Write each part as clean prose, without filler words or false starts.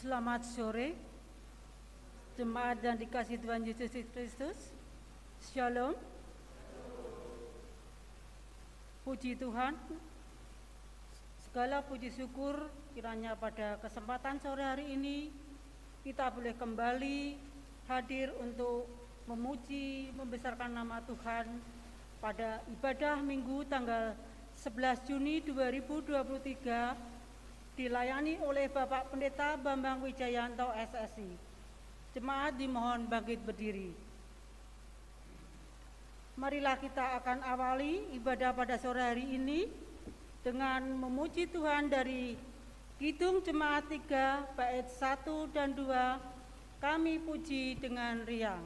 Selamat sore, jemaat dan dikasih Tuhan Yesus Kristus. Shalom. Puji Tuhan, segala puji syukur kiranya pada kesempatan sore hari ini kita boleh kembali hadir untuk memuji, membesarkan nama Tuhan pada ibadah Minggu tanggal 11 Juni 2023 dilayani oleh Bapak Pendeta Bambang Wijayanto SSI. Jemaat dimohon bangkit berdiri. Marilah kita akan awali ibadah pada sore hari ini dengan memuji Tuhan dari Kidung Jemaat 3 bait 1 dan 2, kami puji dengan riang.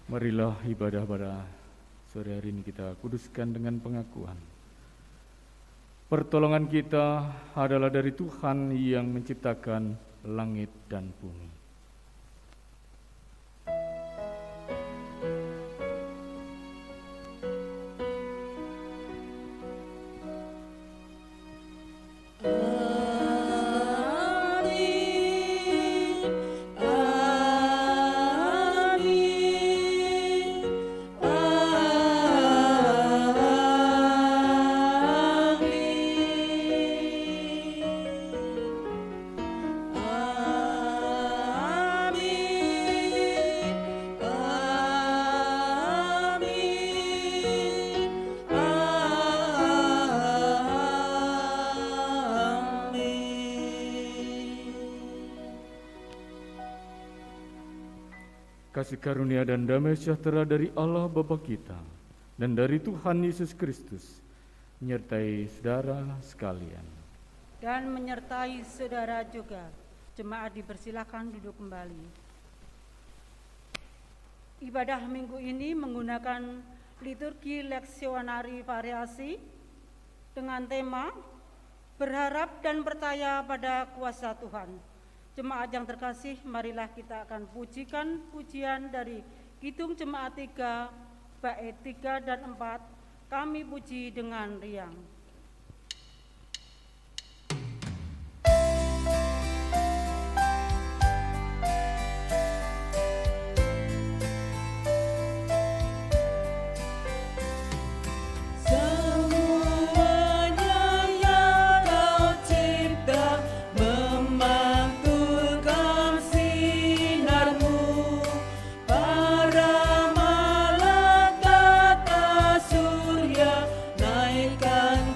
Marilah ibadah pada sore hari ini kita kuduskan dengan pengakuan. Pertolongan kita adalah dari Tuhan yang menciptakan langit dan bumi. Kasih karunia dan damai sejahtera dari Allah Bapa kita dan dari Tuhan Yesus Kristus menyertai saudara sekalian. Dan menyertai saudara juga. Jemaat dipersilakan duduk kembali. Ibadah minggu ini menggunakan liturgi leksionari variasi dengan tema berharap dan percaya pada kuasa Tuhan. Jemaat yang terkasih, marilah kita akan pujikan pujian dari Kidung Jemaat 3, bait 3 dan 4, kami puji dengan riang. Naikkan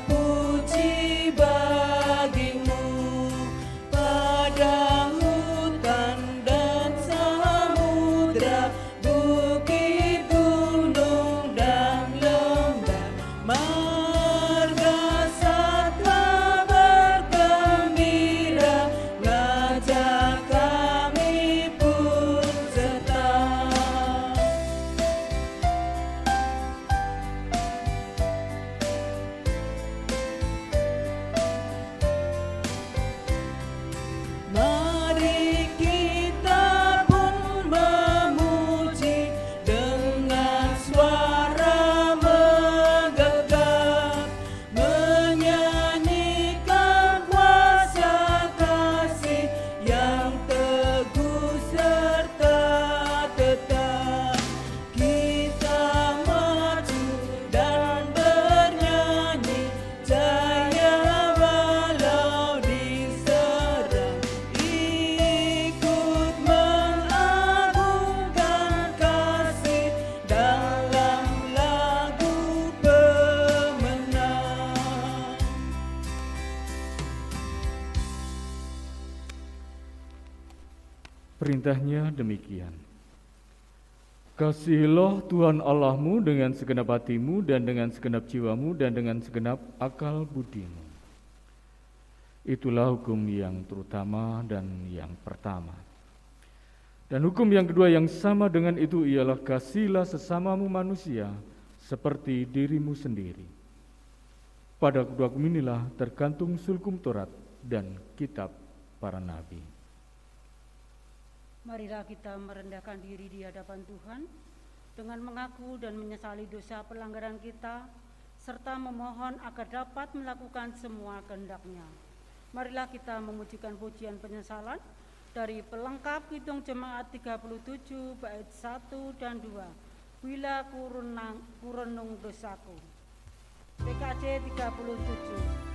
Perintahnya demikian. Kasihilah Tuhan Allahmu dengan segenap hatimu dan dengan segenap jiwamu dan dengan segenap akal budimu. Itulah hukum yang terutama dan yang pertama. Dan hukum yang kedua yang sama dengan itu ialah kasihilah sesamamu manusia seperti dirimu sendiri. Pada kedua hukum inilah tergantung sulkum Taurat dan kitab para nabi. Marilah kita merendahkan diri di hadapan Tuhan dengan mengaku dan menyesali dosa pelanggaran kita, serta memohon agar dapat melakukan semua kehendak-Nya. Marilah kita memujikan pujian penyesalan dari pelengkap Kidung Jemaat 37 bait 1 dan 2. Bila kurunung dosaku. PKJ 37.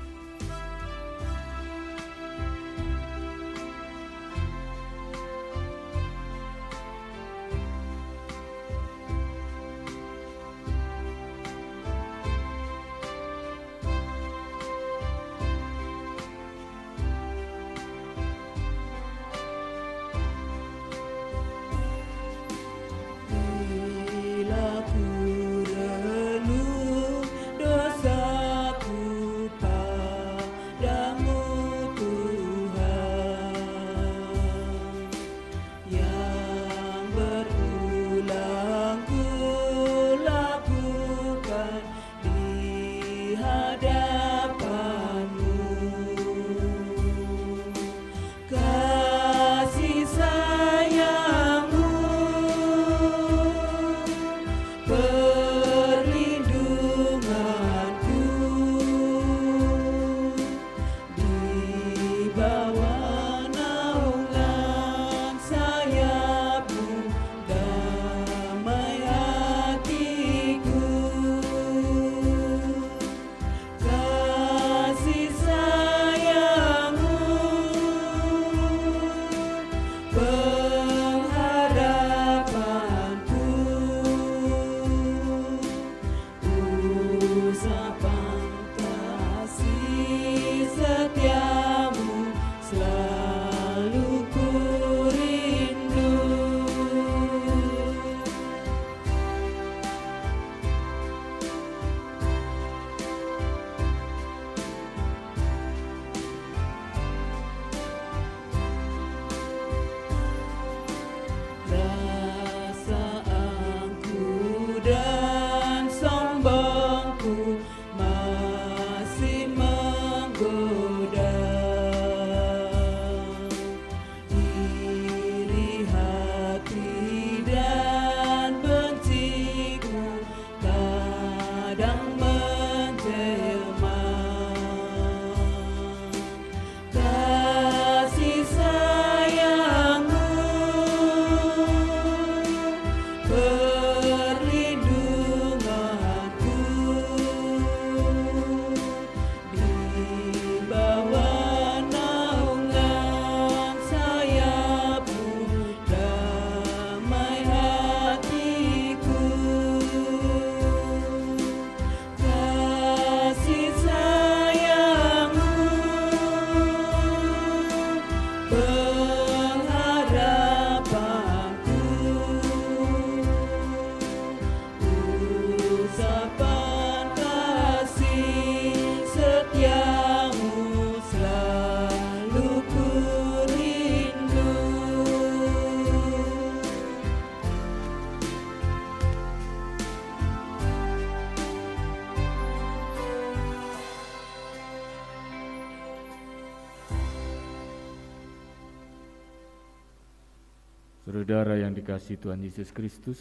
Saudara yang dikasihi Tuhan Yesus Kristus,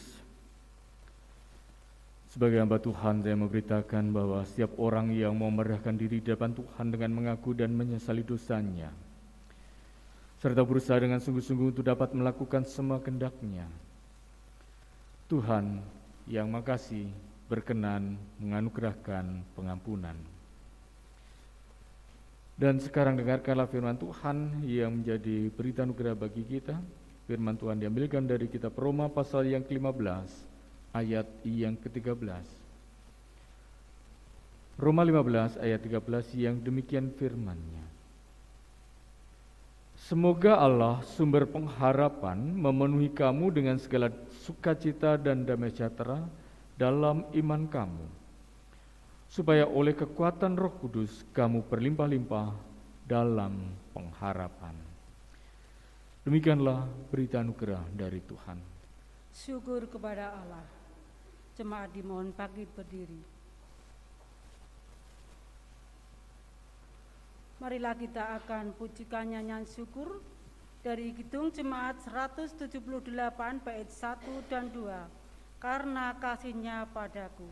sebagai hamba Tuhan saya memberitakan bahwa setiap orang yang mau merendahkan diri di depan Tuhan dengan mengaku dan menyesali dosanya, serta berusaha dengan sungguh-sungguh untuk dapat melakukan semua kehendak-Nya, Tuhan yang makasih berkenan menganugerahkan pengampunan. Dan sekarang dengarkanlah firman Tuhan yang menjadi berita anugerah bagi kita. Firman Tuhan diambilkan dari kitab Roma pasal yang ke-15 ayat yang ke-13. Roma 15 ayat 13 yang demikian firman-Nya. Semoga Allah, sumber pengharapan, memenuhi kamu dengan segala sukacita dan damai sejahtera dalam iman kamu, supaya oleh kekuatan Roh Kudus kamu berlimpah-limpah dalam pengharapan. Demikianlah berita anugerah dari Tuhan. Syukur kepada Allah. Jemaat dimohon bangkit berdiri. Marilah kita akan pujikan nyanyian syukur dari Kidung Jemaat 178 bait 1 dan 2. Karena kasih-Nya padaku.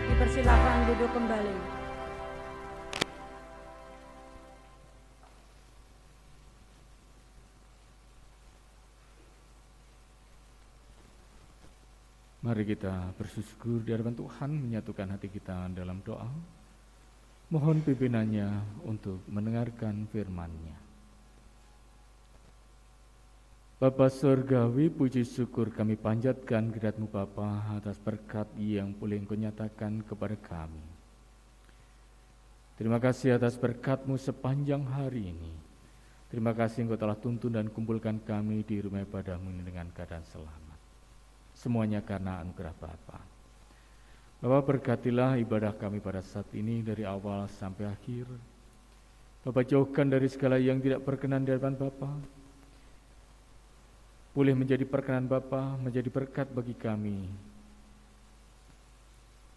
Dipersilakan duduk kembali. Mari kita bersyukur di hadapan Tuhan, menyatukan hati kita dalam doa. Mohon pimpinannya untuk mendengarkan firman-Nya. Bapa Surgawi, puji syukur kami panjatkan kehadirat-Mu Bapa atas berkat yang boleh Engkau nyatakan kepada kami. Terima kasih atas berkat-Mu sepanjang hari ini. Terima kasih Engkau telah tuntun dan kumpulkan kami di rumah ibadah-Mu ini dengan keadaan selamat. Semuanya karena anugerah Bapa. Bapa, berkatilah ibadah kami pada saat ini dari awal sampai akhir. Bapa, jauhkan dari segala yang tidak berkenan di hadapan Bapa. Boleh menjadi perkenan Bapa, menjadi berkat bagi kami.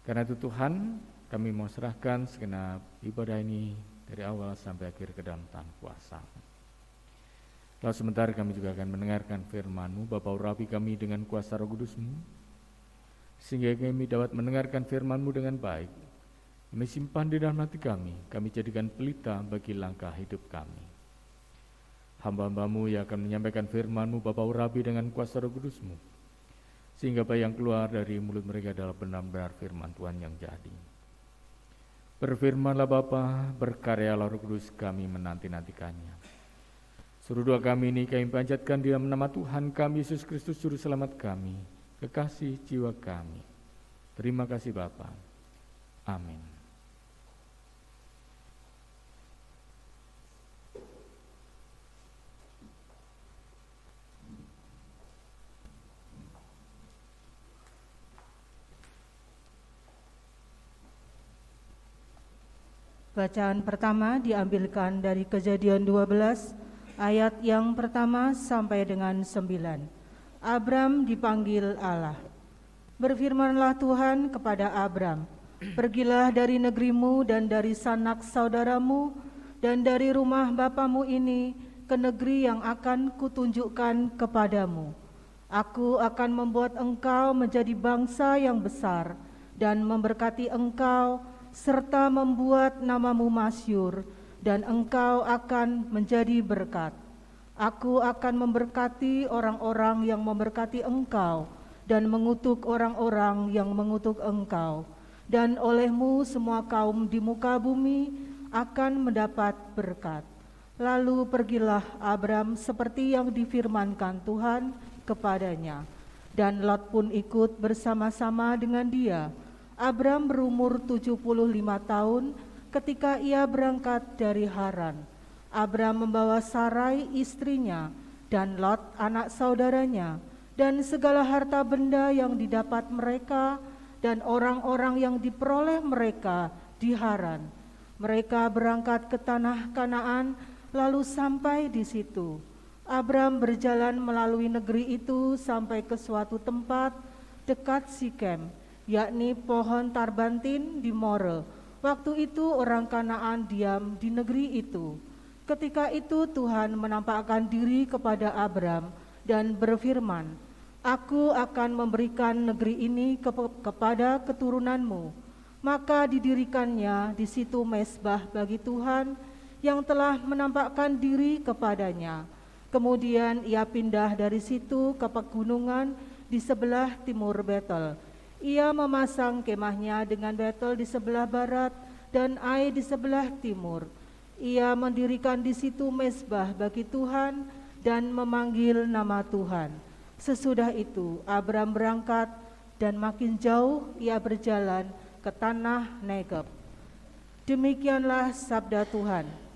Karena itu Tuhan, kami mau serahkan segenap ibadah ini dari awal sampai akhir ke dalam tangan kuasa. Lalu sebentar kami juga akan mendengarkan firman-Mu, Bapa urapi kami dengan kuasa Roh Kudus-Mu, sehingga kami dapat mendengarkan firman-Mu dengan baik. Kami simpan di dalam hati kami jadikan pelita bagi langkah hidup kami. Hamba-Hamba-Mu yang akan menyampaikan firman-Mu, Bapa urapi dengan kuasa Roh Kudus-Mu, sehingga apa yang keluar dari mulut mereka adalah benar-benar firman Tuhan yang jadi. Berfirmanlah Bapa, berkaryalah Roh Kudus, kami menanti-nantikannya. Seluruh doa kami ini kami panjatkan di dalam nama Tuhan kami Yesus Kristus Juru Selamat kami, kekasih jiwa kami. Terima kasih Bapa. Amin. Bacaan pertama diambilkan dari Kejadian 12 ayat yang pertama sampai dengan 9. Abram dipanggil Allah. Berfirmanlah Tuhan kepada Abram, pergilah dari negerimu dan dari sanak saudaramu dan dari rumah bapamu ini ke negeri yang akan kutunjukkan kepadamu. Aku akan membuat engkau menjadi bangsa yang besar dan memberkati engkau serta membuat namamu masyhur, dan engkau akan menjadi berkat. Aku akan memberkati orang-orang yang memberkati engkau, dan mengutuk orang-orang yang mengutuk engkau. Dan olehmu semua kaum di muka bumi akan mendapat berkat. Lalu pergilah Abram seperti yang difirmankan Tuhan kepadanya, dan Lot pun ikut bersama-sama dengan dia. Abram berumur 75 tahun ketika ia berangkat dari Haran. Abram membawa Sarai istrinya dan Lot anak saudaranya dan segala harta benda yang didapat mereka dan orang-orang yang diperoleh mereka di Haran. Mereka berangkat ke tanah Kanaan lalu sampai di situ. Abram berjalan melalui negeri itu sampai ke suatu tempat dekat Sikem, yakni pohon tarbantin di More. Waktu itu orang Kanaan diam di negeri itu. Ketika itu Tuhan menampakkan diri kepada Abram dan berfirman, Aku akan memberikan negeri ini kepada keturunanmu. Maka didirikannya di situ mezbah bagi Tuhan yang telah menampakkan diri kepadanya. Kemudian ia pindah dari situ ke pegunungan di sebelah timur Betel. Ia memasang kemahnya dengan Betel di sebelah barat dan Ai di sebelah timur. Ia mendirikan di situ mezbah bagi Tuhan dan memanggil nama Tuhan. Sesudah itu Abram berangkat dan makin jauh ia berjalan ke tanah Negeb. Demikianlah sabda Tuhan.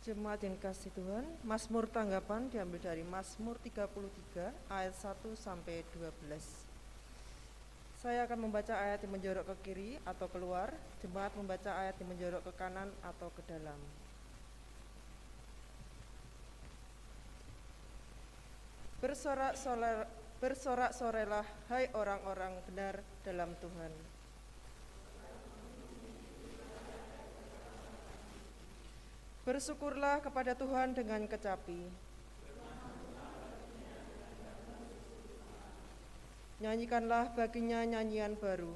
Jemaat yang kasih Tuhan, Mazmur tanggapan diambil dari Mazmur 33 ayat 1 sampai 12. Saya akan membaca ayat yang menjorok ke kiri atau keluar, jemaat membaca ayat yang menjorok ke kanan atau ke dalam. Bersorak-sorailah hai orang-orang benar dalam Tuhan. Bersyukurlah kepada Tuhan dengan kecapi. Nyanyikanlah baginya nyanyian baru.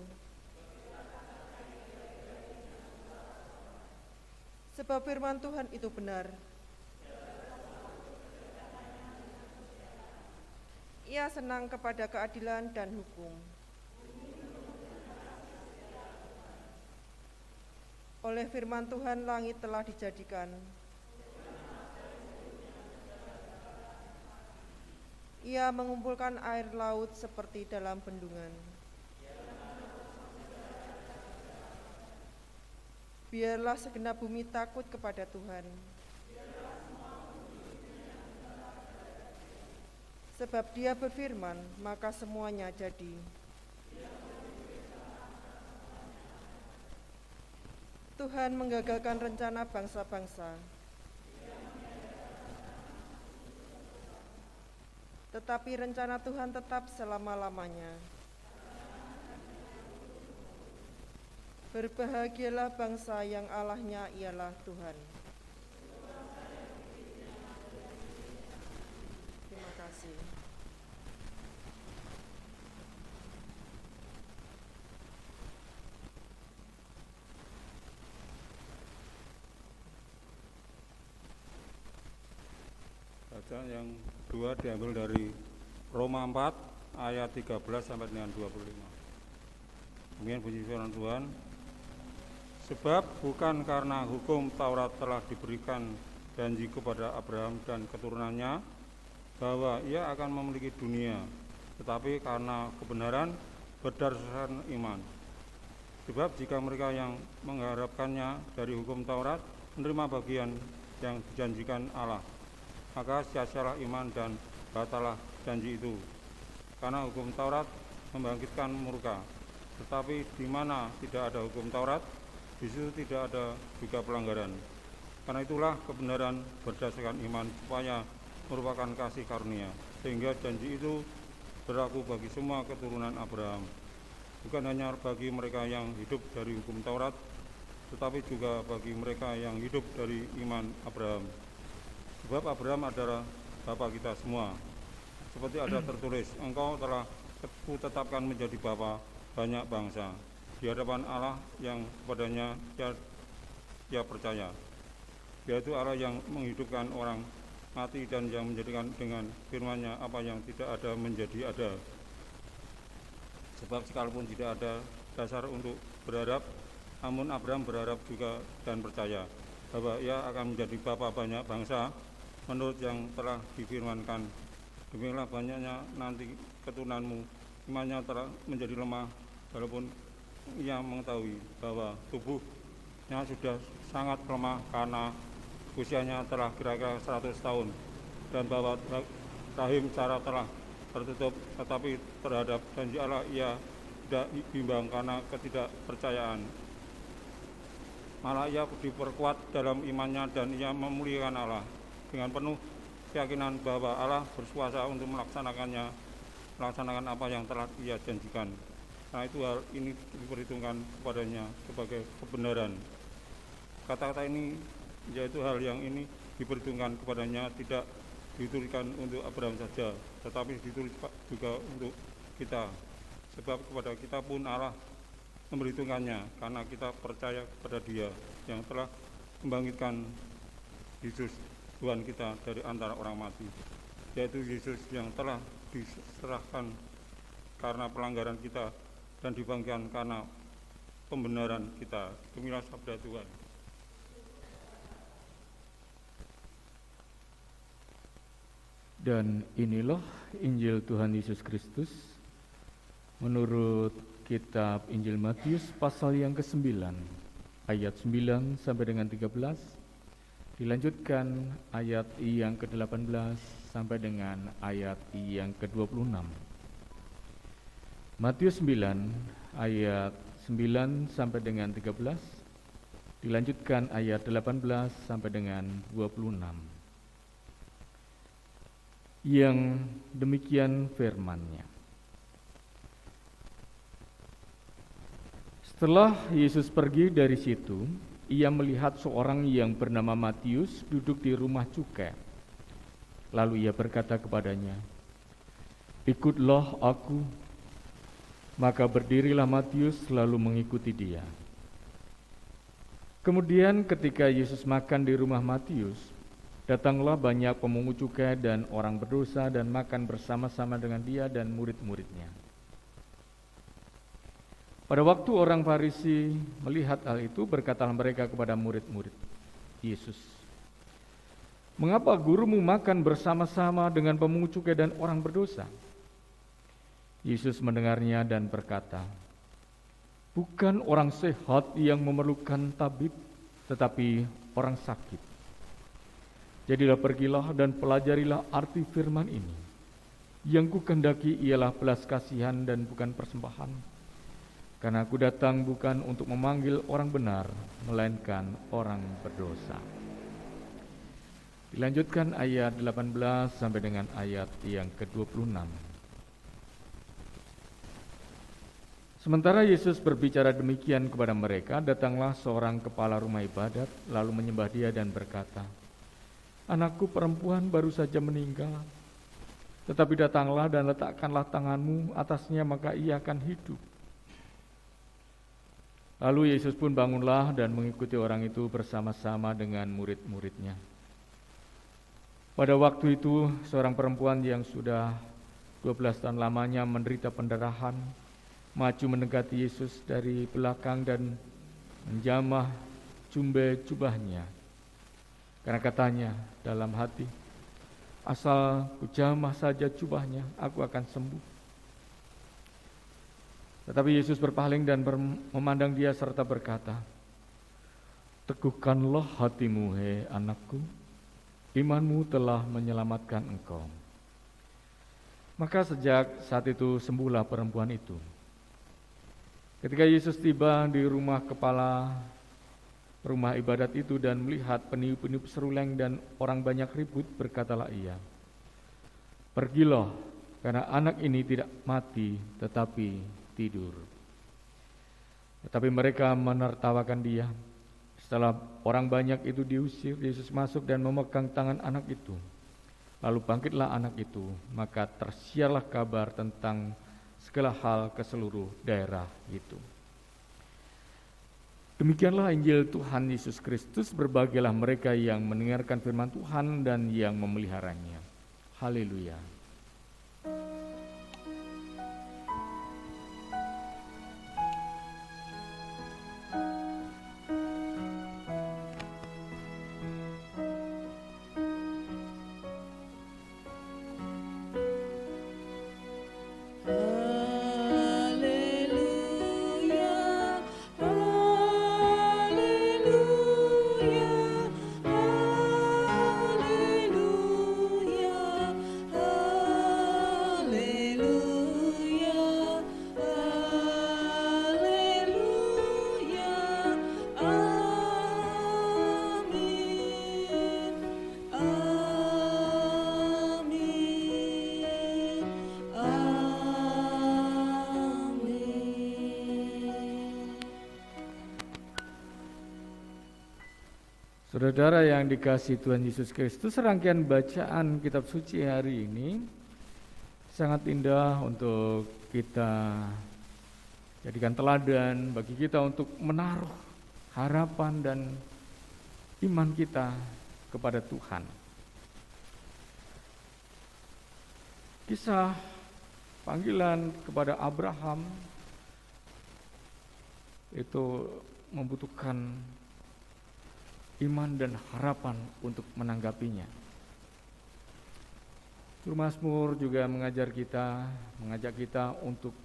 Sebab firman Tuhan itu benar. Ia senang kepada keadilan dan hukum. Oleh firman Tuhan langit telah dijadikan. Ia mengumpulkan air laut seperti dalam bendungan. Biarlah segenap bumi takut kepada Tuhan. Sebab Dia berfirman, maka semuanya jadi. Tuhan menggagalkan rencana bangsa-bangsa, tetapi rencana Tuhan tetap selama-lamanya. Berbahagialah bangsa yang Allahnya ialah Tuhan. kasih. Bacaan yang kedua diambil dari Roma 4 ayat 13 sampai dengan 25. Demikian bunyi firman Tuhan. Sebab bukan karena hukum Taurat telah diberikan janji kepada Abraham dan keturunannya bahwa ia akan memiliki dunia, tetapi karena kebenaran berdasarkan iman. Sebab jika mereka yang mengharapkannya dari hukum Taurat menerima bagian yang dijanjikan Allah, maka sia-sialah iman dan batalah janji itu. Karena hukum Taurat membangkitkan murka, tetapi di mana tidak ada hukum Taurat, di situ tidak ada juga pelanggaran. Karena itulah kebenaran berdasarkan iman supaya merupakan kasih karunia, sehingga janji itu berlaku bagi semua keturunan Abraham, bukan hanya bagi mereka yang hidup dari hukum Taurat, tetapi juga bagi mereka yang hidup dari iman Abraham. Sebab Abraham adalah bapa kita semua. Seperti ada tertulis, engkau telah kutetapkan menjadi bapa banyak bangsa di hadapan Allah yang kepadanya ia percaya, yaitu Allah yang menghidupkan orang mati dan yang menjadikan dengan firman-Nya apa yang tidak ada menjadi ada. Sebab sekalipun tidak ada dasar untuk berharap, namun Abraham berharap juga dan percaya bahwa ia akan menjadi bapa banyak bangsa menurut yang telah difirmankan. Demikianlah banyaknya nanti keturunanmu. Imannya telah menjadi lemah, walaupun ia mengetahui bahwa tubuhnya sudah sangat lemah karena usianya telah kira-kira 100 tahun, dan bahwa rahim Sarah telah tertutup, tetapi terhadap janji Allah ia tidak bimbang karena ketidakpercayaan. Malah ia diperkuat dalam imannya dan ia memuliakan Allah dengan penuh keyakinan bahwa Allah berkuasa untuk melaksanakan apa yang telah ia janjikan. Nah, itu hal ini diperhitungkan kepadanya sebagai kebenaran. Kata-kata ini, yaitu hal yang ini diperhitungkan kepadanya, tidak dituliskan untuk Abraham saja, tetapi ditulis juga untuk kita. Sebab kepada kita pun Allah memperhitungkannya, karena kita percaya kepada Dia yang telah membangkitkan Yesus Tuhan kita dari antara orang mati, yaitu Yesus yang telah diserahkan karena pelanggaran kita dan dibangkitkan karena pembenaran kita. Demikianlah sabda Tuhan. Dan inilah Injil Tuhan Yesus Kristus menurut kitab Injil Matius pasal yang ke-9 ayat 9 sampai dengan 13, dilanjutkan ayat yang ke-18 sampai dengan ayat yang ke-26. Matius 9 ayat 9 sampai dengan 13, dilanjutkan ayat 18 sampai dengan 26. Yang demikian firman-Nya. Setelah Yesus pergi dari situ, ia melihat seorang yang bernama Matius duduk di rumah cukai. Lalu ia berkata kepadanya, "Ikutlah aku." Maka berdirilah Matius lalu mengikuti dia. Kemudian ketika Yesus makan di rumah Matius, datanglah banyak pemungut cukai dan orang berdosa dan makan bersama-sama dengan dia dan murid-muridnya. Pada waktu orang Farisi melihat hal itu, berkatalah mereka kepada murid-murid Yesus, "Mengapa gurumu makan bersama-sama dengan pemungut cukai dan orang berdosa?" Yesus mendengarnya dan berkata, "Bukan orang sehat yang memerlukan tabib, tetapi orang sakit. Jadilah pergilah dan pelajarilah arti firman ini. Yang kukendaki ialah belas kasihan dan bukan persembahan. Karena aku datang bukan untuk memanggil orang benar, melainkan orang berdosa." Dilanjutkan ayat 18 sampai dengan ayat yang ke-26. Sementara Yesus berbicara demikian kepada mereka, datanglah seorang kepala rumah ibadat, lalu menyembah dia dan berkata, "Anakku perempuan baru saja meninggal, Tetapi datanglah dan letakkanlah tanganmu atasnya, maka ia akan hidup. Lalu Yesus pun bangunlah dan mengikuti orang itu bersama-sama dengan murid-muridnya. Pada waktu itu, seorang perempuan yang sudah 12 tahun lamanya menderita pendarahan, maju mendekati Yesus dari belakang dan menjamah jumbe jubahnya. Karena katanya dalam hati, asal kujamah saja jubahnya, aku akan sembuh. Tetapi Yesus berpaling dan memandang dia serta berkata, teguhkanlah hatimu, hei anakku, imanmu telah menyelamatkan engkau. Maka sejak saat itu sembuhlah perempuan itu. Ketika Yesus tiba di rumah kepala rumah ibadat itu dan melihat peniup-peniup seruleng dan orang banyak ribut, berkatalah ia, pergilah, karena anak ini tidak mati tetapi tidur. Tetapi mereka menertawakan dia. Setelah orang banyak itu diusir, Yesus masuk dan memegang tangan anak itu. Lalu bangkitlah anak itu, maka tersiarlah kabar tentang segala hal ke seluruh daerah itu. Demikianlah Injil Tuhan Yesus Kristus. Berbahagialah mereka yang mendengarkan firman Tuhan dan yang memeliharanya. Haleluya. Saudara yang dikasihi Tuhan Yesus Kristus, rangkaian bacaan kitab suci hari ini sangat indah untuk kita jadikan teladan bagi kita untuk menaruh harapan dan iman kita kepada Tuhan. Kisah panggilan kepada Abraham itu membutuhkan iman dan harapan untuk menanggapinya. Juru Mazmur juga mengajak kita untuk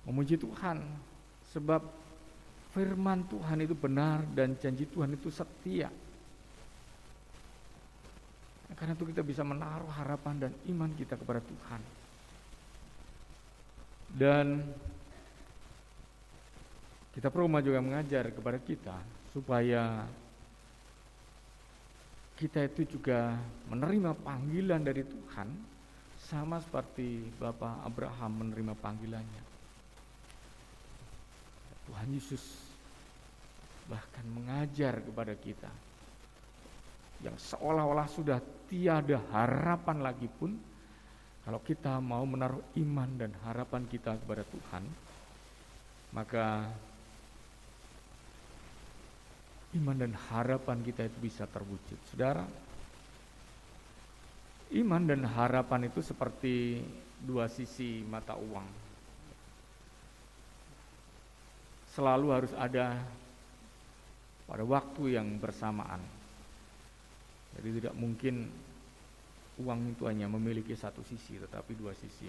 memuji Tuhan, sebab firman Tuhan itu benar dan janji Tuhan itu setia. Karena itu kita bisa menaruh harapan dan iman kita kepada Tuhan. Dan kita perlu juga mengajar kepada kita supaya kita itu juga menerima panggilan dari Tuhan sama seperti Bapak Abraham menerima panggilannya. Tuhan Yesus bahkan mengajar kepada kita yang seolah-olah sudah tiada harapan lagi pun, kalau kita mau menaruh iman dan harapan kita kepada Tuhan, maka iman dan harapan kita itu bisa terwujud. Saudara, iman dan harapan itu seperti dua sisi mata uang. Selalu harus ada pada waktu yang bersamaan. Jadi tidak mungkin uang itu hanya memiliki satu sisi, tetapi dua sisi.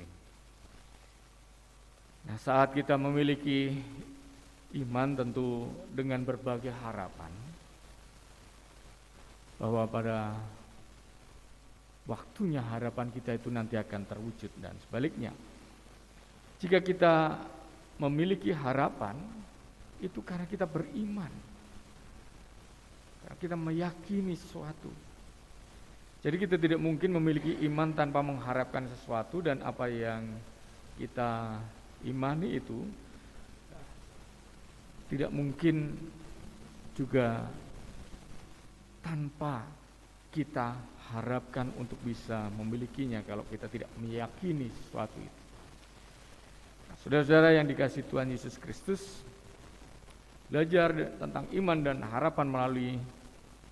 Nah, saat kita memiliki iman tentu dengan berbagai harapan bahwa pada waktunya harapan kita itu nanti akan terwujud, dan sebaliknya jika kita memiliki harapan itu karena kita beriman, karena kita meyakini sesuatu. Jadi kita tidak mungkin memiliki iman tanpa mengharapkan sesuatu, dan apa yang kita imani itu tidak mungkin juga tanpa kita harapkan untuk bisa memilikinya kalau kita tidak meyakini sesuatu itu. Nah, saudara-saudara yang dikasihi Tuhan Yesus Kristus, belajar tentang iman dan harapan melalui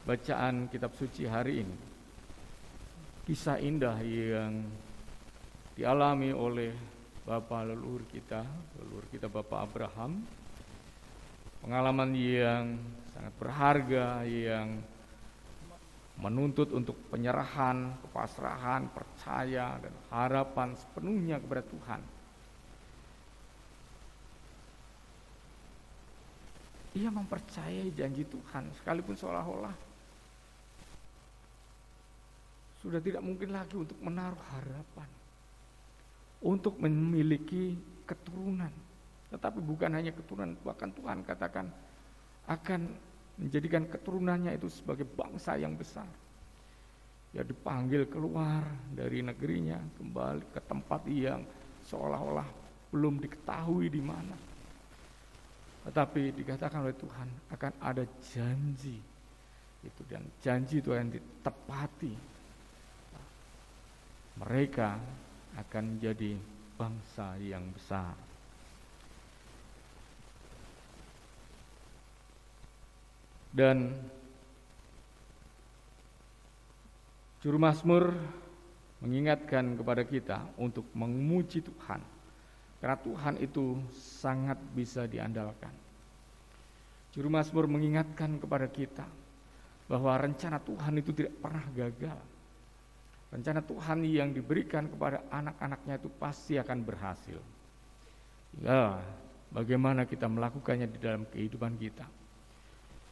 bacaan kitab suci hari ini. Kisah indah yang dialami oleh leluhur kita Bapak Abraham. Pengalaman yang sangat berharga, yang menuntut untuk penyerahan, kepasrahan, percaya, dan harapan sepenuhnya kepada Tuhan. Ia mempercayai janji Tuhan, sekalipun seolah-olah sudah tidak mungkin lagi untuk menaruh harapan, untuk memiliki keturunan. Tetapi bukan hanya keturunan, bahkan Tuhan katakan akan menjadikan keturunannya itu sebagai bangsa yang besar. Ya, dipanggil keluar dari negerinya, kembali ke tempat yang seolah-olah belum diketahui di mana. Tetapi dikatakan oleh Tuhan akan ada janji itu, dan janji itu yang ditepati. Mereka akan menjadi bangsa yang besar. Dan juru mazmur mengingatkan kepada kita untuk memuji Tuhan, karena Tuhan itu sangat bisa diandalkan. Juru mazmur mengingatkan kepada kita bahwa rencana Tuhan itu tidak pernah gagal. Rencana Tuhan yang diberikan kepada anak-anaknya itu pasti akan berhasil. Ya, bagaimana kita melakukannya di dalam kehidupan kita.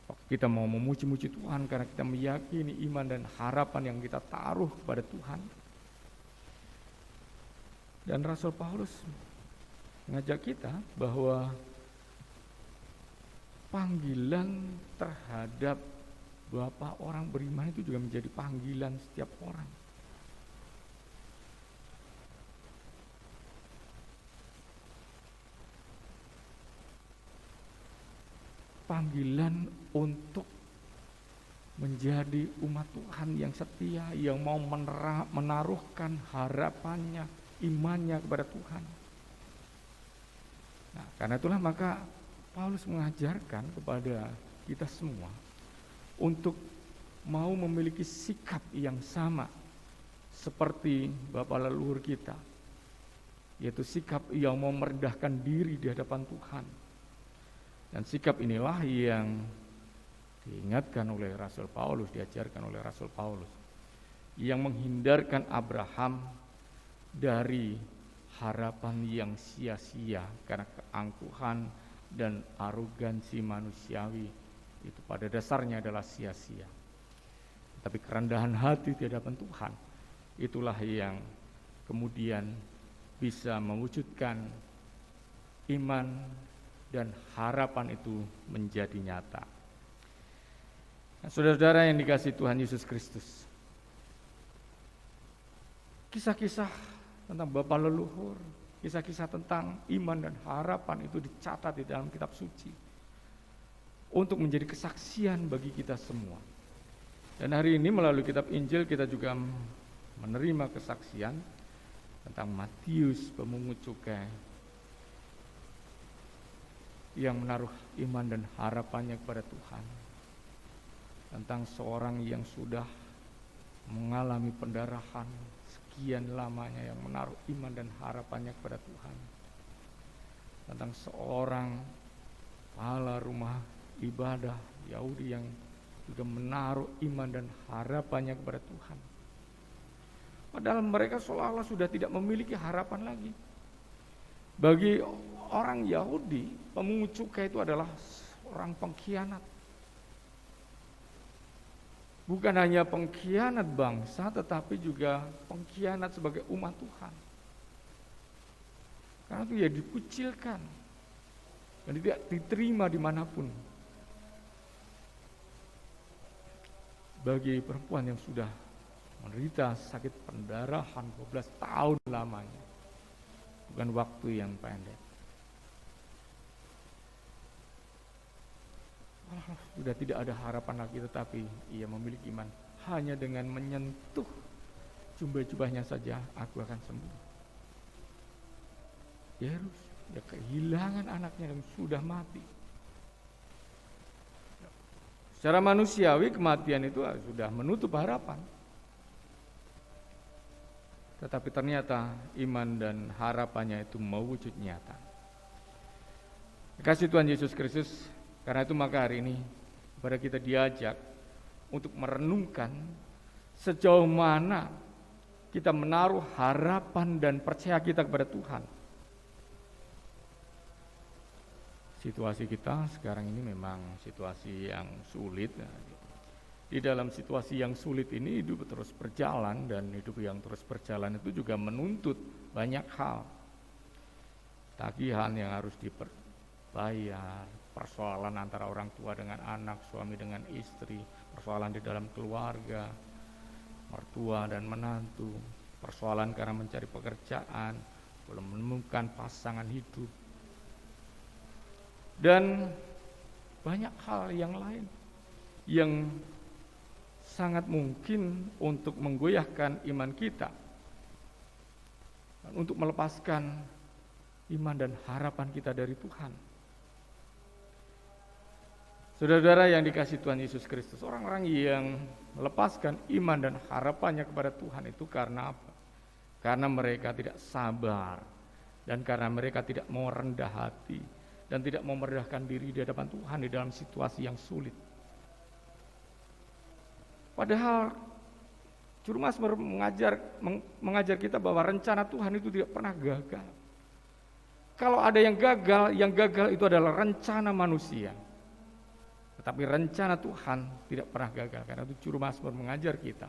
Kita mau memuji-muji Tuhan karena kita meyakini iman dan harapan yang kita taruh kepada Tuhan. Dan Rasul Paulus mengajak kita bahwa panggilan terhadap Bapak orang beriman itu juga menjadi panggilan setiap orang. Panggilan untuk menjadi umat Tuhan yang setia, yang mau menaruhkan harapannya, imannya kepada Tuhan. Nah, karena itulah maka Paulus mengajarkan kepada kita semua untuk mau memiliki sikap yang sama seperti Bapak leluhur kita, yaitu sikap yang mau merendahkan diri di hadapan Tuhan. Dan sikap inilah yang diingatkan oleh Rasul Paulus, diajarkan oleh Rasul Paulus, yang menghindarkan Abraham dari harapan yang sia-sia karena keangkuhan dan arogansi manusiawi itu pada dasarnya adalah sia-sia. Tapi kerendahan hati di hadapan Tuhan itulah yang kemudian bisa mewujudkan iman dan harapan itu menjadi nyata. Nah, saudara-saudara yang dikasihi Tuhan Yesus Kristus, kisah-kisah tentang Bapak leluhur, kisah-kisah tentang iman dan harapan itu dicatat di dalam kitab suci untuk menjadi kesaksian bagi kita semua. Dan hari ini melalui kitab Injil kita juga menerima kesaksian tentang Matius pemungut cukai yang menaruh iman dan harapannya kepada Tuhan, tentang seorang yang sudah mengalami pendarahan sekian lamanya yang menaruh iman dan harapannya kepada Tuhan, tentang seorang kepala rumah ibadah Yahudi yang juga menaruh iman dan harapannya kepada Tuhan, padahal mereka seolah-olah sudah tidak memiliki harapan lagi. Bagi orang Yahudi, pemungut cukai itu adalah orang pengkhianat. Bukan hanya pengkhianat bangsa, tetapi juga pengkhianat sebagai umat Tuhan. Karena itu ya dikucilkan dan tidak diterima dimanapun. Bagi perempuan yang sudah menderita sakit pendarahan 12 tahun lamanya, bukan waktu yang pendek. Sudah tidak ada harapan lagi, tetapi ia memiliki iman hanya dengan menyentuh jubah-jubahnya saja aku akan sembuh. Yairus, dia kehilangan anaknya yang sudah mati. Secara manusiawi kematian itu sudah menutup harapan. Tetapi ternyata iman dan harapannya itu mewujud nyata. Kasih Tuhan Yesus Kristus, karena itu maka hari ini kepada kita diajak untuk merenungkan sejauh mana kita menaruh harapan dan percaya kita kepada Tuhan. Situasi kita sekarang ini memang situasi yang sulit. Di dalam situasi yang sulit ini hidup terus berjalan, dan hidup yang terus berjalan itu juga menuntut banyak hal. Tagihan yang harus dibayar, persoalan antara orang tua dengan anak, suami dengan istri, persoalan di dalam keluarga, mertua dan menantu, persoalan karena mencari pekerjaan, belum menemukan pasangan hidup, dan banyak hal yang lain yang sangat mungkin untuk menggoyahkan iman kita, dan untuk melepaskan iman dan harapan kita dari Tuhan. Saudara-saudara yang dikasihi Tuhan Yesus Kristus, orang-orang yang melepaskan iman dan harapannya kepada Tuhan itu karena apa? Karena mereka tidak sabar, dan karena mereka tidak mau rendah hati, dan tidak mau merendahkan diri di hadapan Tuhan di dalam situasi yang sulit. Padahal Juru Mazmur mengajar kita bahwa rencana Tuhan itu tidak pernah gagal. Kalau ada yang gagal itu adalah rencana manusia. Tetapi rencana Tuhan tidak pernah gagal. Karena itu Juru Mazmur mengajar kita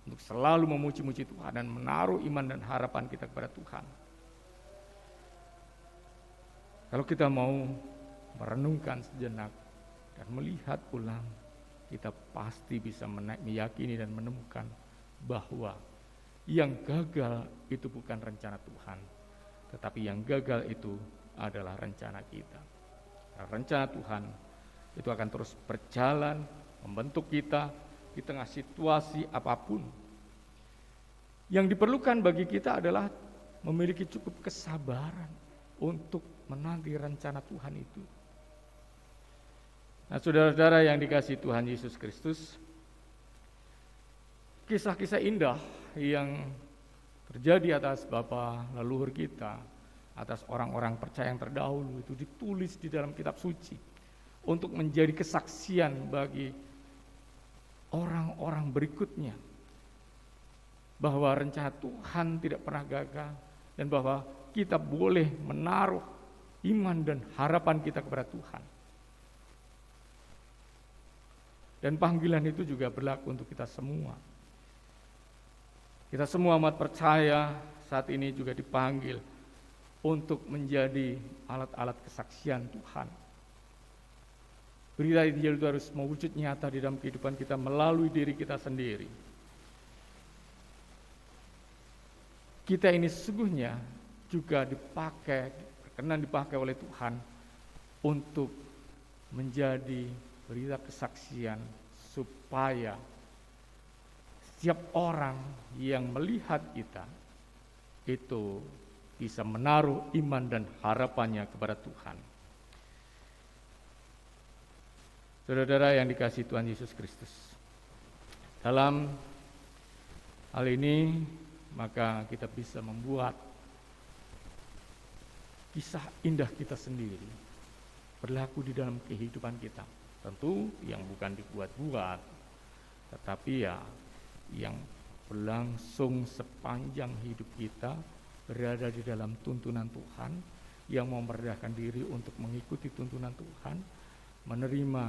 untuk selalu memuji-muji Tuhan dan menaruh iman dan harapan kita kepada Tuhan. Kalau kita mau merenungkan sejenak dan melihat ulang, kita pasti bisa meyakini dan menemukan bahwa yang gagal itu bukan rencana Tuhan, tetapi yang gagal itu adalah rencana kita. Karena rencana Tuhan itu akan terus berjalan, membentuk kita di tengah situasi apapun. Yang diperlukan bagi kita adalah memiliki cukup kesabaran untuk menanti rencana Tuhan itu. Nah, saudara-saudara yang dikasihi Tuhan Yesus Kristus, kisah-kisah indah yang terjadi atas Bapa leluhur kita, atas orang-orang percaya yang terdahulu itu ditulis di dalam kitab suci untuk menjadi kesaksian bagi orang-orang berikutnya bahwa rencana Tuhan tidak pernah gagal, dan bahwa kita boleh menaruh iman dan harapan kita kepada Tuhan. Dan panggilan itu juga berlaku untuk kita semua. Kita semua umat percaya saat ini juga dipanggil untuk menjadi alat-alat kesaksian Tuhan. Berita Injil itu harus mewujud nyata di dalam kehidupan kita melalui diri kita sendiri. Kita ini sesungguhnya juga berkenan dipakai oleh Tuhan untuk menjadi berita kesaksian, supaya setiap orang yang melihat kita itu bisa menaruh iman dan harapannya kepada Tuhan. Saudara-saudara yang dikasihi Tuhan Yesus Kristus, dalam hal ini maka kita bisa membuat kisah indah kita sendiri berlaku di dalam kehidupan kita. Tentu yang bukan dibuat-buat, tetapi yang berlangsung sepanjang hidup kita berada di dalam tuntunan Tuhan, yang mau merendahkan diri untuk mengikuti tuntunan Tuhan, menerima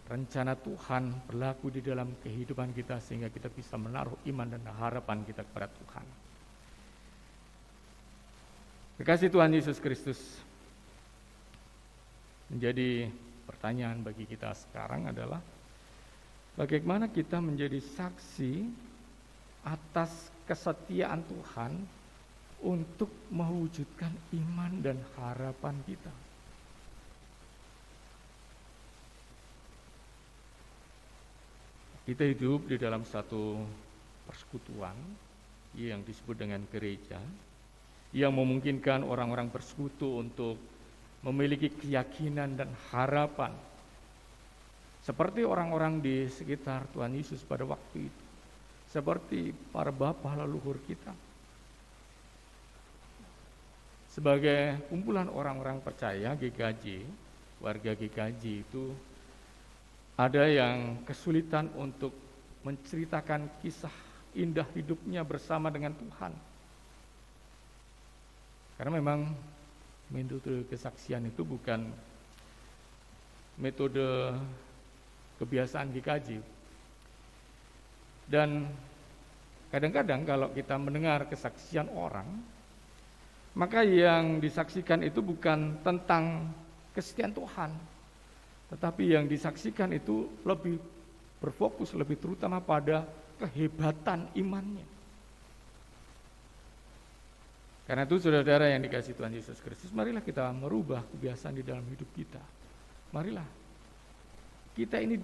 rencana Tuhan berlaku di dalam kehidupan kita sehingga kita bisa menaruh iman dan harapan kita kepada Tuhan. Kekasih Tuhan Yesus Kristus, menjadi pertanyaan bagi kita sekarang adalah bagaimana kita menjadi saksi atas kesetiaan Tuhan untuk mewujudkan iman dan harapan kita. Kita hidup di dalam satu persekutuan yang disebut dengan gereja, yang memungkinkan orang-orang bersekutu untuk memiliki keyakinan dan harapan seperti orang-orang di sekitar Tuhan Yesus pada waktu itu, seperti para bapa leluhur kita. Sebagai kumpulan orang-orang percaya GKJ, warga GKJ itu ada yang kesulitan untuk menceritakan kisah indah hidupnya bersama dengan Tuhan. Karena memang metode kesaksian itu bukan metode kebiasaan GKJ. Dan kadang-kadang kalau kita mendengar kesaksian orang, maka yang disaksikan itu bukan tentang kesetiaan Tuhan, tetapi yang disaksikan itu lebih berfokus, lebih terutama pada kehebatan imannya. Karena itu saudara-saudara yang dikasihi Tuhan Yesus Kristus, marilah kita merubah kebiasaan di dalam hidup kita. Marilah kita ini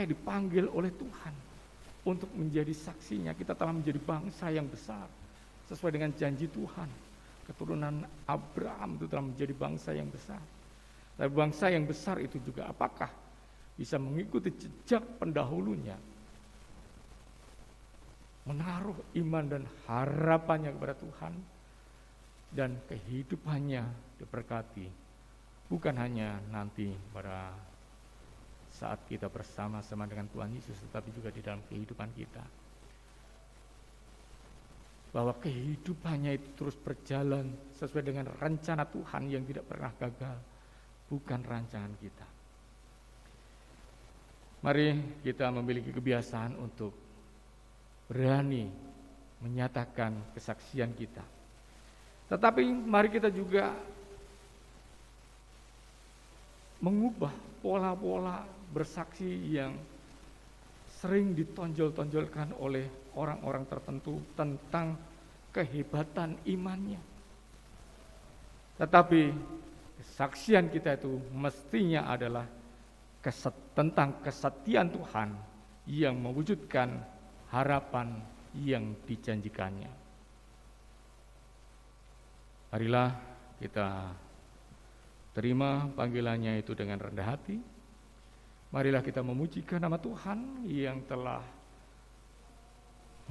dipanggil oleh Tuhan untuk menjadi saksinya. Kita telah menjadi bangsa yang besar sesuai dengan janji Tuhan. Keturunan Abraham itu telah menjadi bangsa yang besar. Tapi bangsa yang besar itu juga apakah bisa mengikuti jejak pendahulunya, menaruh iman dan harapannya kepada Tuhan, dan kehidupannya diberkati, bukan hanya nanti pada saat kita bersama-sama dengan Tuhan Yesus, tetapi juga di dalam kehidupan kita. Bahwa kehidupannya itu terus berjalan sesuai dengan rencana Tuhan yang tidak pernah gagal, bukan rancangan kita. Mari kita memiliki kebiasaan untuk berani menyatakan kesaksian kita. Tetapi mari kita juga mengubah pola-pola bersaksi yang sering ditonjol-tonjolkan oleh orang-orang tertentu tentang kehebatan imannya. Tetapi kesaksian kita itu mestinya adalah tentang kesetiaan Tuhan yang mewujudkan harapan yang dijanjikannya. Marilah kita terima panggilannya itu dengan rendah hati. Marilah kita memujikan nama Tuhan yang telah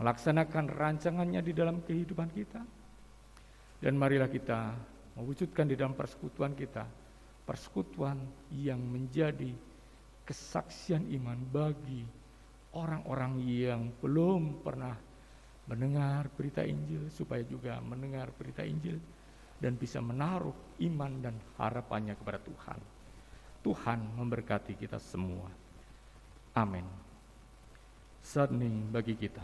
melaksanakan rancangannya di dalam kehidupan kita. Dan marilah kita mewujudkan di dalam persekutuan kita, persekutuan yang menjadi kesaksian iman bagi orang-orang yang belum pernah mendengar berita Injil, supaya juga mendengar berita Injil dan bisa menaruh iman dan harapannya kepada Tuhan. Tuhan memberkati kita semua. Amin. Saat ini bagi kita.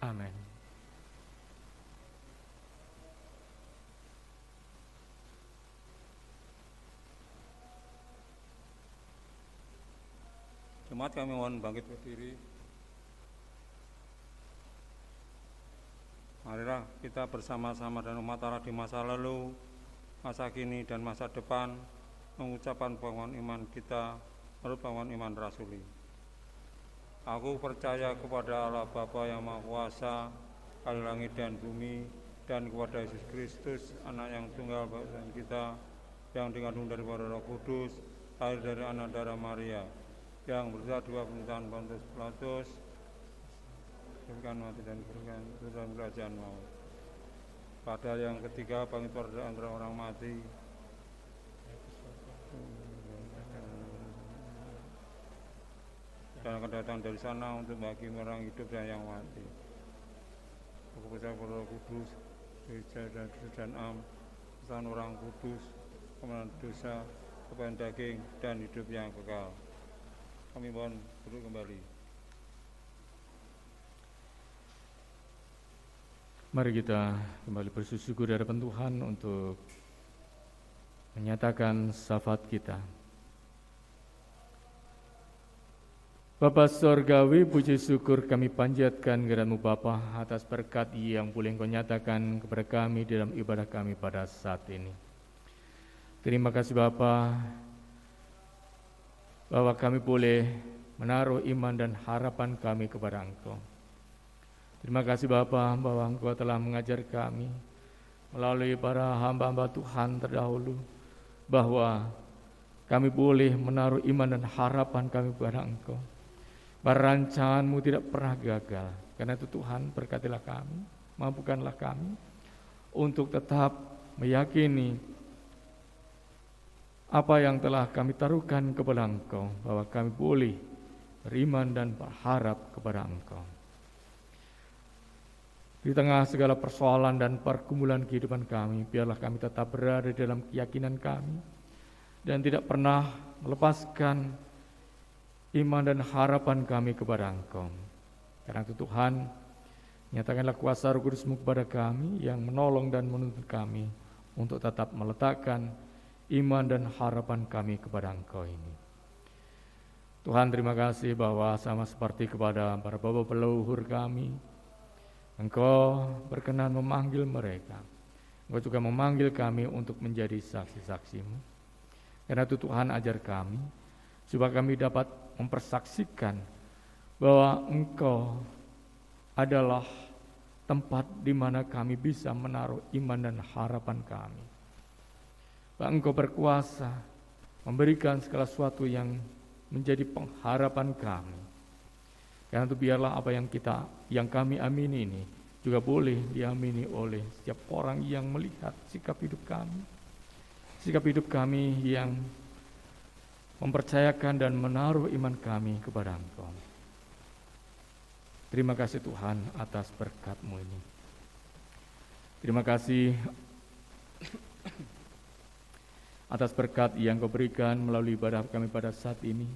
Amin. Jemaat kami mohon bangkit berdiri. Marilah kita bersama-sama dan umat Allah di masa lalu, masa kini dan masa depan mengucapkan pengakuan iman kita menurut pengakuan iman rasuli. Aku percaya kepada Allah Bapa yang Maha Kuasa, Ahli langit dan bumi, dan kepada Yesus Kristus, Anak yang tunggal bagi kita, yang dikandung daripada Roh Kudus, lahir dari anak darah Maria, yang bersatu dua pemerintahan Pontius Pilatus, diberikan mati dan diberikan dalam kerajaan maut. Pada yang ketiga bangkit pada antara orang mati, dan akan datang dari sana untuk bagi orang hidup dan yang mati. Aku percaya pada Roh Kudus, gereja dan dan am, pesan orang kudus, kemenangan dosa, kepada daging, dan hidup yang kekal. Kami mohon duduk kembali. Mari kita kembali bersyukur di hadapan Tuhan untuk menyatakan syafaat kita. Bapa Sorgawi, puji syukur kami panjatkan kehadirat-Mu Bapa atas berkat yang boleh Engkau nyatakan kepada kami dalam ibadah kami pada saat ini. Terima kasih Bapa, bahwa kami boleh menaruh iman dan harapan kami kepada Engkau. Terima kasih Bapa, bahwa Engkau telah mengajar kami melalui para hamba-hamba Tuhan terdahulu, bahwa kami boleh menaruh iman dan harapan kami kepada Engkau. Rancangan-Mu tidak pernah gagal. Karena itu Tuhan, berkatilah kami, mampukanlah kami untuk tetap meyakini apa yang telah kami taruhkan kepada Engkau, bahwa kami boleh beriman dan berharap kepada Engkau. Di tengah segala persoalan dan pergumulan kehidupan kami, biarlah kami tetap berada dalam keyakinan kami dan tidak pernah melepaskan iman dan harapan kami kepada Engkau. Karena itu Tuhan, nyatakanlah kuasa Roh Kudus-Mu kepada kami yang menolong dan menuntun kami untuk tetap meletakkan iman dan harapan kami kepada Engkau ini. Tuhan, terima kasih bahwa sama seperti kepada para bapa leluhur kami, Engkau berkenan memanggil mereka. Engkau juga memanggil kami untuk menjadi saksi-saksi-Mu. Karena itu Tuhan, ajar kami supaya kami dapat mempersaksikan bahwa Engkau adalah tempat di mana kami bisa menaruh iman dan harapan kami. Bahwa Engkau berkuasa memberikan segala sesuatu yang menjadi pengharapan kami. Karena itu biarlah apa yang kami amini ini juga boleh diamini oleh setiap orang yang melihat sikap hidup kami. Sikap hidup kami yang mempercayakan dan menaruh iman kami kepada Engkau. Terima kasih Tuhan atas berkat-Mu ini. Terima kasih atas berkat yang Kau berikan melalui ibadah kami pada saat ini.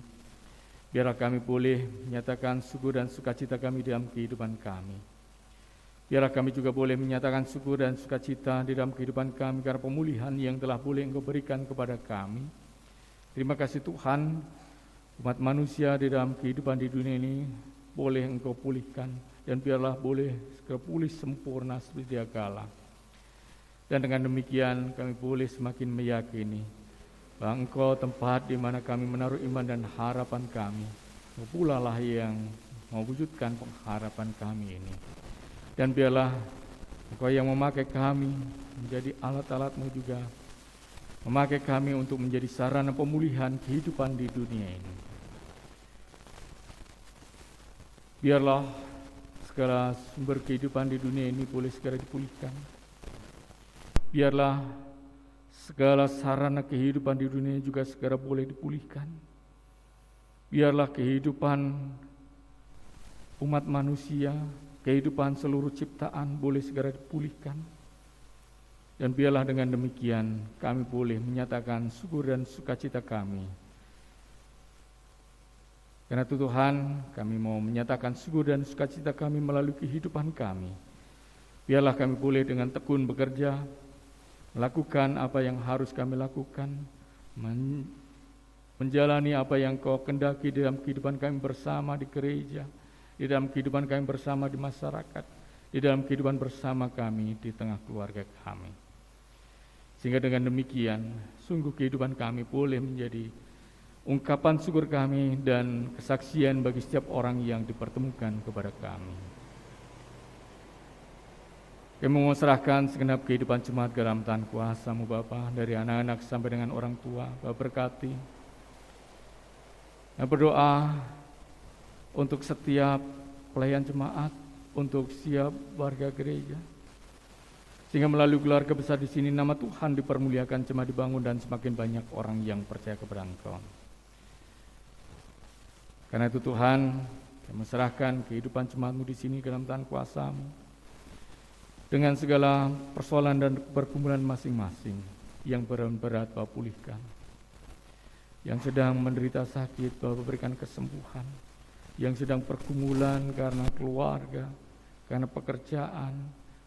Biarlah kami boleh menyatakan syukur dan sukacita kami dalam kehidupan kami. Biarlah kami juga boleh menyatakan syukur dan sukacita di dalam kehidupan kami karena pemulihan yang telah boleh Engkau berikan kepada kami. Terima kasih Tuhan, umat manusia di dalam kehidupan di dunia ini boleh Engkau pulihkan dan biarlah boleh segera pulih sempurna seperti dia kala. Dan dengan demikian kami boleh semakin meyakini bahwa Engkau tempat di mana kami menaruh iman dan harapan kami. Engkau pula lah yang mewujudkan pengharapan kami ini. Dan biarlah Engkau yang memakai kami menjadi alat-alat-Mu juga, memakai kami untuk menjadi sarana pemulihan kehidupan di dunia ini. Biarlah segala sumber kehidupan di dunia ini boleh segera dipulihkan. Biarlah segala sarana kehidupan di dunia juga segera boleh dipulihkan. Biarlah kehidupan umat manusia, kehidupan seluruh ciptaan boleh segera dipulihkan. Dan biarlah dengan demikian kami boleh menyatakan syukur dan sukacita kami. Karena itu Tuhan, kami mau menyatakan syukur dan sukacita kami melalui kehidupan kami. Biarlah kami boleh dengan tekun bekerja, melakukan apa yang harus kami lakukan, menjalani apa yang Kau kendaki dalam kehidupan kami bersama di gereja, di dalam kehidupan kami bersama di masyarakat, di dalam kehidupan bersama kami di tengah keluarga kami. Sehingga dengan demikian, sungguh kehidupan kami boleh menjadi ungkapan syukur kami dan kesaksian bagi setiap orang yang dipertemukan kepada kami. Kami menyerahkan segenap kehidupan jemaat ke dalam tangan kuasa-Mu Bapa, dari anak-anak sampai dengan orang tua. Bapa berkati. Dan berdoa untuk setiap pelayan jemaat, untuk setiap warga gereja. Sehingga melalui keluarga besar di sini nama Tuhan dipermuliakan, jemaat dibangun dan semakin banyak orang yang percaya kepada Engkau. Karena itu Tuhan, kami menyerahkan kehidupan jemaat-Mu di sini ke dalam tangan kuasa-Mu. dengan segala persoalan dan pergumulan masing-masing yang berat Bapak pulihkan. Yang sedang menderita sakit Bapak berikan kesembuhan. Yang sedang pergumulan karena keluarga, karena pekerjaan,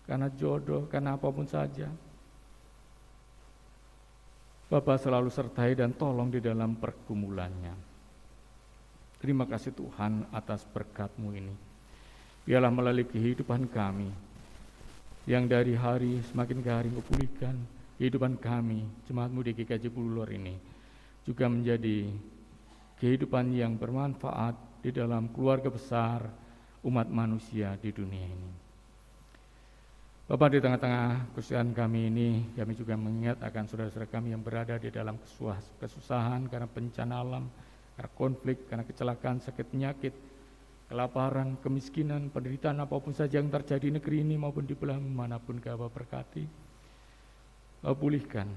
karena jodoh, karena apapun saja, Bapak selalu sertai dan tolong di dalam pergumulannya. Terima kasih Tuhan atas berkat-Mu ini. Biarlah melalui kehidupan kami, yang dari hari semakin ke hari memulihkan kehidupan kami, jemaat-Mu di GKJ Bululor ini, juga menjadi kehidupan yang bermanfaat di dalam keluarga besar umat manusia di dunia ini. Bapak, di tengah-tengah kesusahan kami ini, kami juga mengingat akan saudara-saudara kami yang berada di dalam kesusahan karena bencana alam, karena konflik, karena kecelakaan, sakit penyakit, kelaparan, kemiskinan, penderitaan apapun saja yang terjadi di negeri ini maupun di belahan manapun Bapak berkati. Bapak pulihkan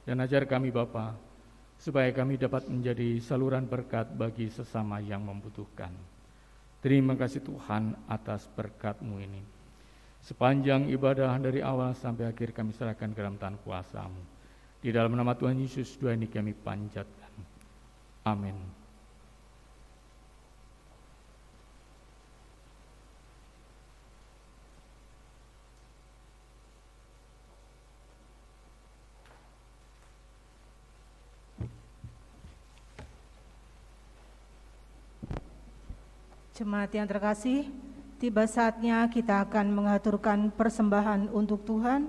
dan ajar kami Bapak, supaya kami dapat menjadi saluran berkat bagi sesama yang membutuhkan. Terima kasih Tuhan atas berkat-Mu ini. Sepanjang ibadah dari awal sampai akhir kami serahkan ke dalam tangan kuasa-Mu. Di dalam nama Tuhan Yesus doa ini kami panjatkan. Amin. Jemaat yang terkasih, tiba saatnya kita akan mengaturkan persembahan untuk Tuhan.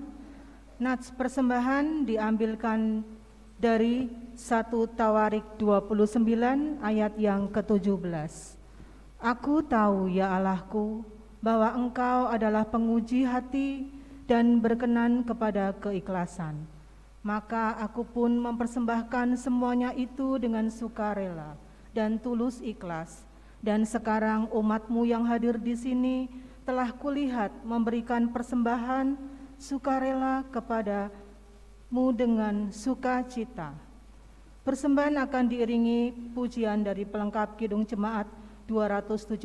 Nats persembahan diambilkan dari 1 Tawarik 29 ayat yang ke-17. Aku tahu ya Allahku, bahwa Engkau adalah penguji hati dan berkenan kepada keikhlasan. Maka aku pun mempersembahkan semuanya itu dengan sukarela dan tulus ikhlas. Dan sekarang umat-Mu yang hadir di sini telah kulihat memberikan persembahan sukarela kepada-Mu dengan sukacita. Persembahan akan diiringi pujian dari pelengkap Kidung Jemaat 271,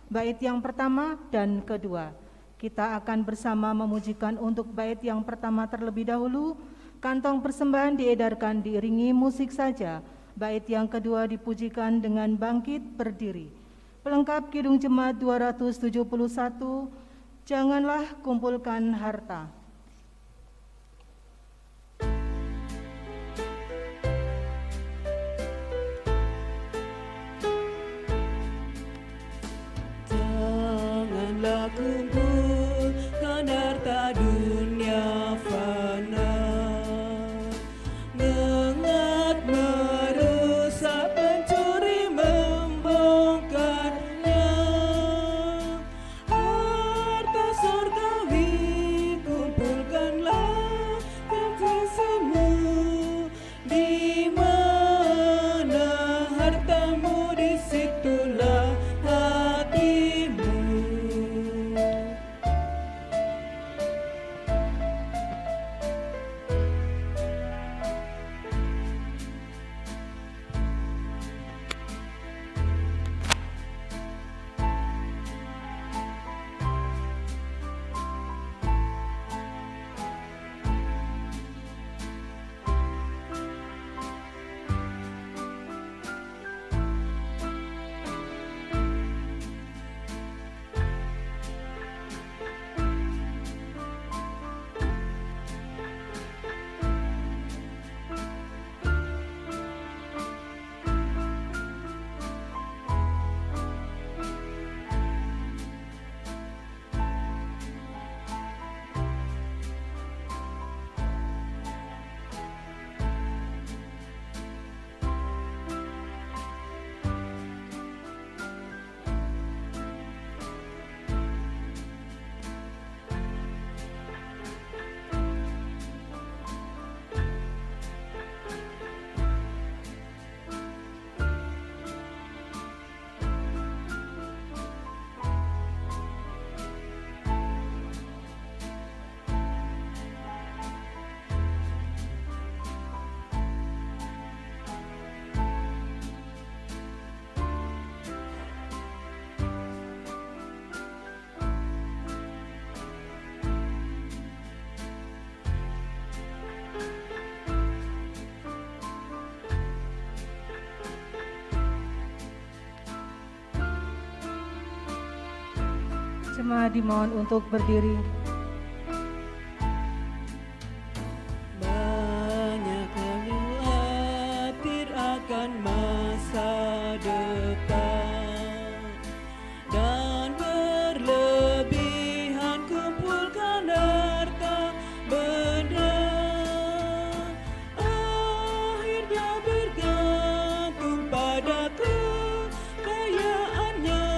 bait yang pertama dan kedua. Kita akan bersama memujikan untuk bait yang pertama terlebih dahulu. Kantong persembahan diedarkan diiringi musik saja. Bait yang kedua dipujikan dengan bangkit berdiri. Pelengkap Kidung Jemaat 271, janganlah kumpulkan harta. Janganlah kumpulkan harta dunia fana, mengat merusak, pencuri membongkarnya. Harta surgawi kumpulkanlah kekasihmu, di mana hartamu disitulah hatimu. Jemaat dimohon untuk berdiri. Banyak khawatir akan masa depan dan berlebihan kumpulkan harta benda, akhirnya bergantung pada kekayaannya,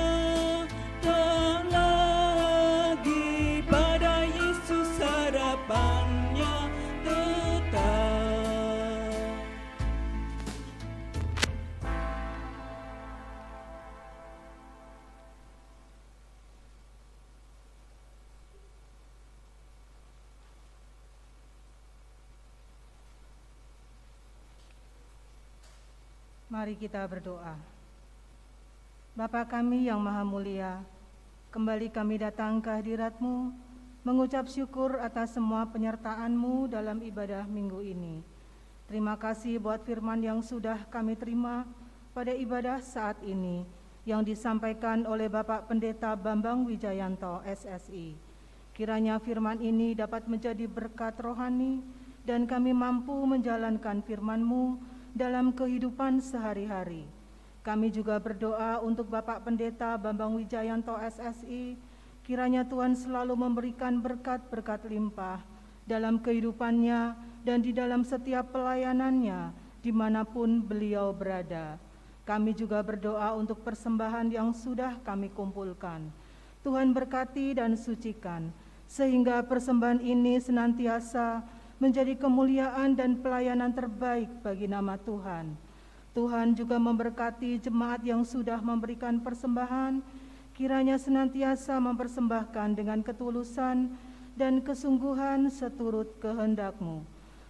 tak lagi pada Yesus harapannya tetap. Mari kita berdoa. Bapa kami yang maha mulia, kembali kami datang ke hadirat-Mu, mengucap syukur atas semua penyertaan-Mu dalam ibadah minggu ini. Terima kasih buat firman yang sudah kami terima pada ibadah saat ini, yang disampaikan oleh Bapak Pendeta Bambang Wijayanto, SSI. Kiranya firman ini dapat menjadi berkat rohani, dan kami mampu menjalankan firman-Mu dalam kehidupan sehari-hari. Kami juga berdoa untuk Bapak Pendeta Bambang Wijayanto, SSI, kiranya Tuhan selalu memberikan berkat-berkat limpah dalam kehidupannya dan di dalam setiap pelayanannya dimanapun beliau berada. Kami juga berdoa untuk persembahan yang sudah kami kumpulkan. Tuhan berkati dan sucikan, sehingga persembahan ini senantiasa menjadi kemuliaan dan pelayanan terbaik bagi nama Tuhan. Tuhan juga memberkati jemaat yang sudah memberikan persembahan, kiranya senantiasa mempersembahkan dengan ketulusan dan kesungguhan seturut kehendak-Mu.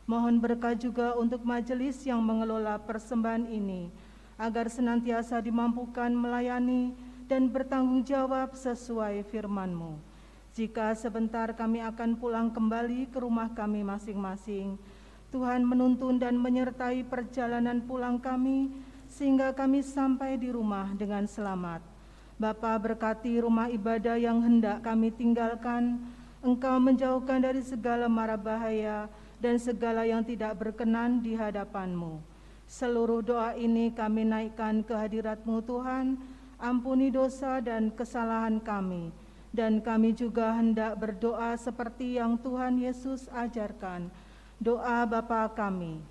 Mohon berkat juga untuk majelis yang mengelola persembahan ini, agar senantiasa dimampukan melayani dan bertanggung jawab sesuai firman-Mu. Jika sebentar kami akan pulang kembali ke rumah kami masing-masing, Tuhan menuntun dan menyertai perjalanan pulang kami, sehingga kami sampai di rumah dengan selamat. Bapa, berkati rumah ibadah yang hendak kami tinggalkan. Engkau menjauhkan dari segala mara bahaya dan segala yang tidak berkenan di hadapan-Mu. Seluruh doa ini kami naikkan ke hadirat-Mu Tuhan. Ampuni dosa dan kesalahan kami. Dan kami juga hendak berdoa seperti yang Tuhan Yesus ajarkan. Doa Bapa kami.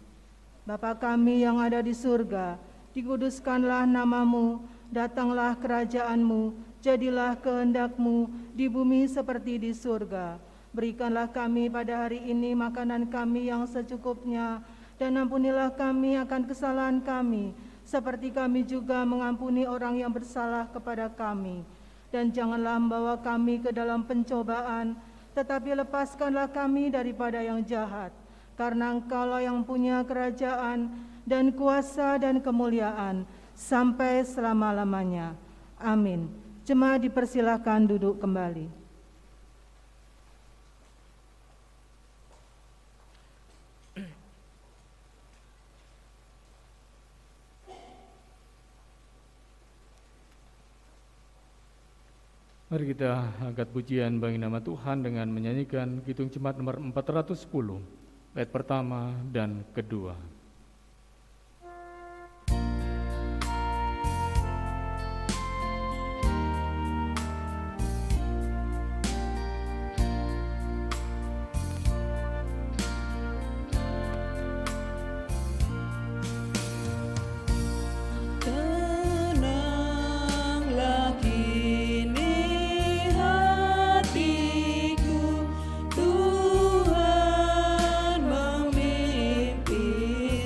Bapa kami yang ada di surga, dikuduskanlah nama-Mu, datanglah kerajaan-Mu, jadilah kehendak-Mu di bumi seperti di surga. Berikanlah kami pada hari ini makanan kami yang secukupnya, dan ampunilah kami akan kesalahan kami, seperti kami juga mengampuni orang yang bersalah kepada kami. Dan janganlah membawa kami ke dalam pencobaan, tetapi lepaskanlah kami daripada yang jahat. Karena Engkaulah yang punya kerajaan dan kuasa dan kemuliaan sampai selama-lamanya. Amin. Jemaat dipersilakan duduk kembali. Mari kita angkat pujian bagi nama Tuhan dengan menyanyikan Kidung Jemaat nomor 410, bait pertama dan kedua. Tenanglah kini hatiku, Tuhan memimpin.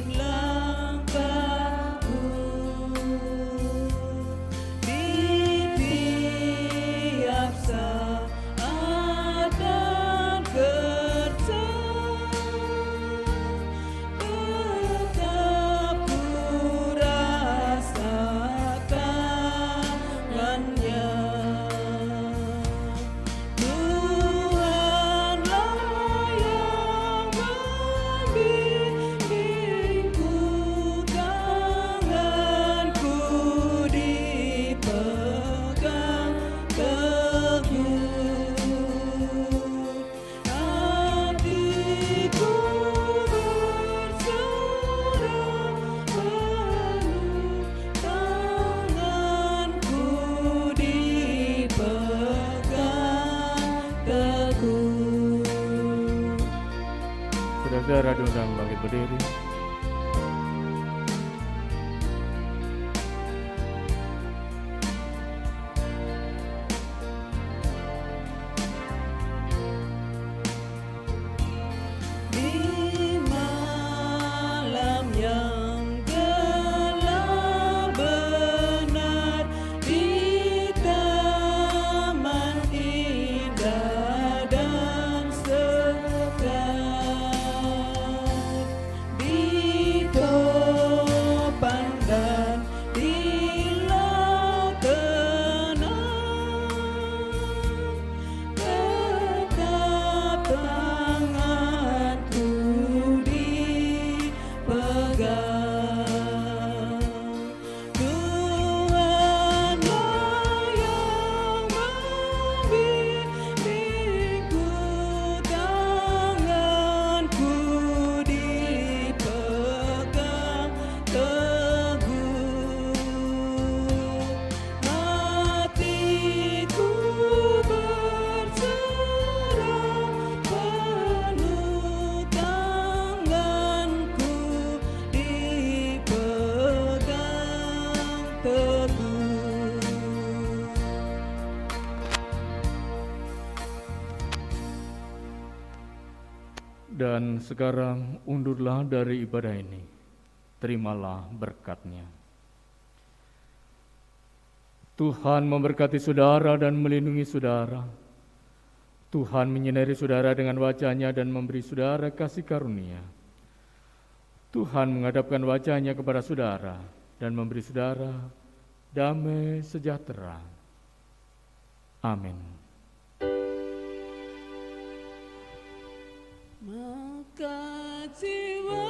Saudara diundang bangkit berdiri. Di malam yang gelap benar, di taman indah dan segar, di topan dan di laut tenang, tetap tanganku dipegang. Tuhanlah yang membimbingku, tanganku dipegang teguh. Hatiku berserah penuh, tanganku dipegang teguh. Dan sekarang undurlah dari ibadah ini. Terimalah berkat-Nya. Tuhan memberkati saudara dan melindungi saudara. Tuhan menyinari saudara dengan wajah-Nya dan memberi saudara kasih karunia. Tuhan menghadapkan wajah-Nya kepada saudara dan memberi saudara damai sejahtera. Amin. Maka jiwa